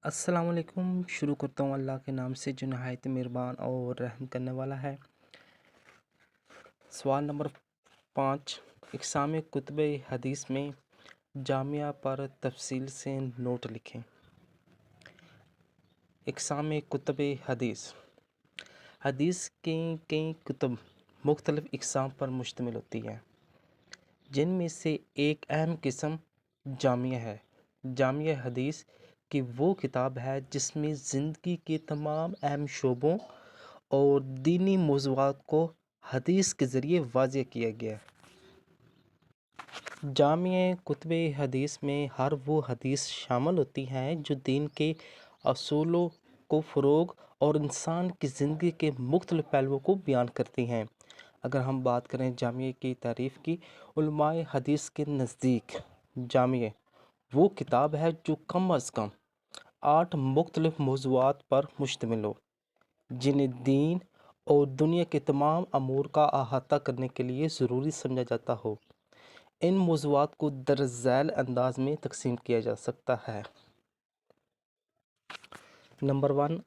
السلام علیکم۔ شروع کرتا ہوں اللہ کے نام سے جو نہایت مہربان اور رحم کرنے والا ہے۔ سوال نمبر 5، اقسام کتب حدیث میں جامعہ پر تفصیل سے نوٹ لکھیں۔ اقسام کتب حدیث کی کئی کتب مختلف اقسام پر مشتمل ہوتی ہیں، جن میں سے ایک اہم قسم جامعہ ہے۔ جامعہ حدیث کی وہ کتاب ہے جس میں زندگی کے تمام اہم شعبوں اور دینی موضوعات کو حدیث کے ذریعے واضح کیا گیا ہے۔ جامعہ کتب حدیث میں ہر وہ حدیث شامل ہوتی ہیں جو دین کے اصولوں کو فروغ اور انسان کی زندگی کے مختلف پہلوؤں کو بیان کرتی ہیں۔ اگر ہم بات کریں جامعہ کی تعریف کی، علماء حدیث کے نزدیک جامعہ وہ کتاب ہے جو کم از کم 8 مختلف موضوعات پر مشتمل ہو، جنہیں دین اور دنیا کے تمام امور کا احاطہ کرنے کے لیے ضروری سمجھا جاتا ہو۔ ان موضوعات کو درج ذیل انداز میں تقسیم کیا جا سکتا ہے۔ نمبر 1،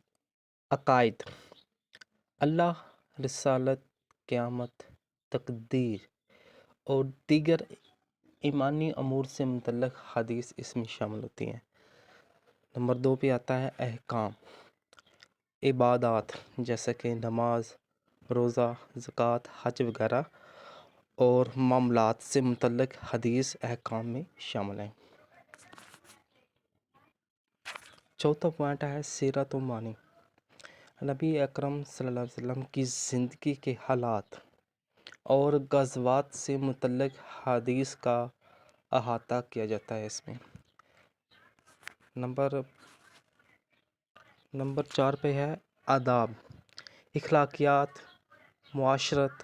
عقائد، اللہ، رسالت، قیامت، تقدیر اور دیگر ایمانی امور سے متعلق حدیث اس میں شامل ہوتی ہیں۔ نمبر 2 پہ آتا ہے احکام، عبادات جیسا کہ نماز، روزہ، زکوٰۃ، حج وغیرہ اور معاملات سے متعلق حدیث احکام میں شامل ہیں۔ چوتھا پوائنٹ ہے سیرت و معنی، نبی اکرم صلی اللہ علیہ وسلم کی زندگی کے حالات اور غزوات سے متعلق حدیث کا احاطہ کیا جاتا ہے اس میں۔ نمبر 4 پہ ہے آداب، اخلاقیات، معاشرت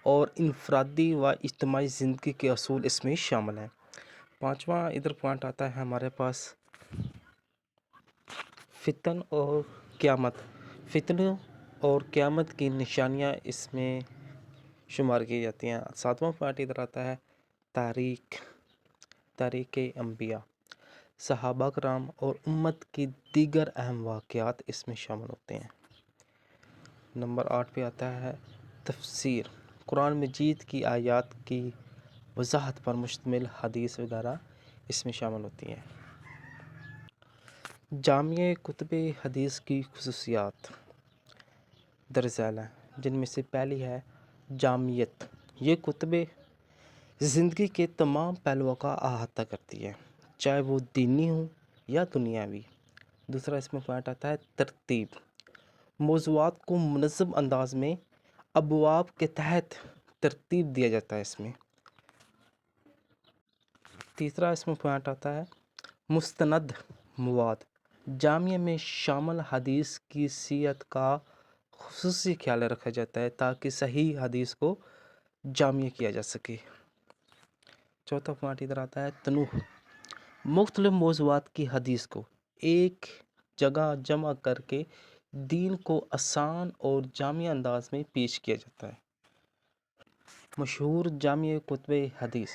اور انفرادی و اجتماعی زندگی کے اصول اس میں شامل ہیں۔ 5واں ادھر پوائنٹ آتا ہے ہمارے پاس فتن اور قیامت، فتنوں اور قیامت کی نشانیاں اس میں شمار کی جاتی ہیں۔ 7واں پوائنٹ ادھر آتا ہے تاریخ انبیاء، صحابہ کرام اور امت کی دیگر اہم واقعات اس میں شامل ہوتے ہیں۔ نمبر 8 پہ آتا ہے تفسیر، قرآن مجید کی آیات کی وضاحت پر مشتمل حدیث وغیرہ اس میں شامل ہوتی ہیں۔ جامعہ کتب حدیث کی خصوصیات درج ذیل ہیں، جن میں سے پہلی ہے جامعیت، یہ کتب زندگی کے تمام پہلوؤں کا احاطہ کرتی ہے، چاہے وہ دینی ہوں یا دنیاوی۔ دوسرا اس میں پوائنٹ آتا ہے ترتیب، موضوعات کو منظم انداز میں ابواب کے تحت ترتیب دیا جاتا ہے اس میں۔ تیسرا اس میں پوائنٹ آتا ہے مستند مواد، جامعہ میں شامل حدیث کی صحت کا خصوصی خیال رکھا جاتا ہے تاکہ صحیح حدیث کو جامع کیا جا سکے۔ چوتھا پوائنٹ ادھر آتا ہے تنوع، مختلف موضوعات کی حدیث کو ایک جگہ جمع کر کے دین کو آسان اور جامع انداز میں پیش کیا جاتا ہے۔ مشہور جامع کتب حدیث،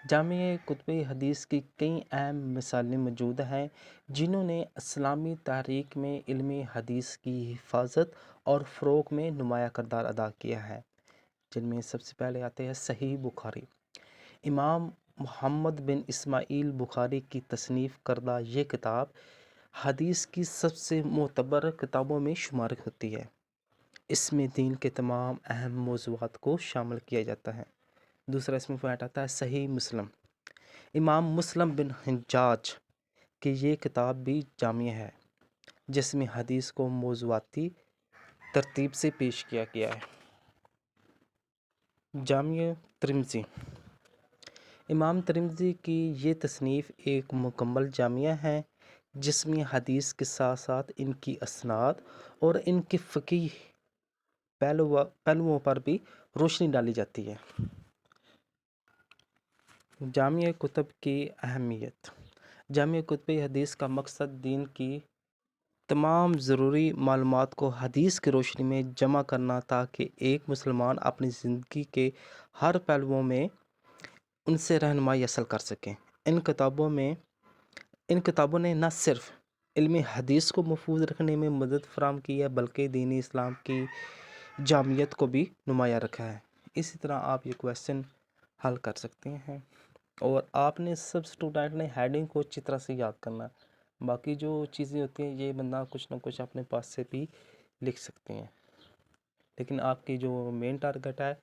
جامع کتب حدیث کی کئی اہم مثالیں موجود ہیں جنہوں نے اسلامی تاریخ میں علم حدیث کی حفاظت اور فروغ میں نمایاں کردار ادا کیا ہے، جن میں سب سے پہلے آتے ہیں صحیح بخاری۔ امام محمد بن اسماعیل بخاری کی تصنیف کردہ یہ کتاب حدیث کی سب سے معتبر کتابوں میں شمار ہوتی ہے۔ اس میں دین کے تمام اہم موضوعات کو شامل کیا جاتا ہے۔ دوسرا اس میں پوائنٹ آتا ہے صحیح مسلم، امام مسلم بن حجاج کی یہ کتاب بھی جامع ہے، جس میں حدیث کو موضوعاتی ترتیب سے پیش کیا گیا ہے۔ جامع ترمذی، امام ترمذی کی یہ تصنیف ایک مکمل جامعہ ہے جس میں حدیث کے ساتھ ساتھ ان کی اسناد اور ان کے فقہی پہلوؤں پر بھی روشنی ڈالی جاتی ہے۔ جامع کتب کی اہمیت، جامع کتب حدیث کا مقصد دین کی تمام ضروری معلومات کو حدیث کی روشنی میں جمع کرنا تاکہ ایک مسلمان اپنی زندگی کے ہر پہلوؤں میں ان سے رہنمائی حاصل کر سکیں۔ ان کتابوں نے نہ صرف علمی حدیث کو محفوظ رکھنے میں مدد فراہم کی ہے، بلکہ دینی اسلام کی جامعیت کو بھی نمایاں رکھا ہے۔ اسی طرح آپ یہ کویسچن حل کر سکتے ہیں، اور آپ نے سب اسٹوڈنٹ نے ہیڈنگ کو اچھی طرح سے یاد کرنا ہے۔ باقی جو چیزیں ہوتی ہیں یہ بندہ کچھ نہ کچھ اپنے پاس سے بھی لکھ سکتے ہیں، لیکن آپ کی جو مین ٹارگٹ ہے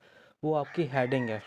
وہ آپ کی ہیڈنگ ہے۔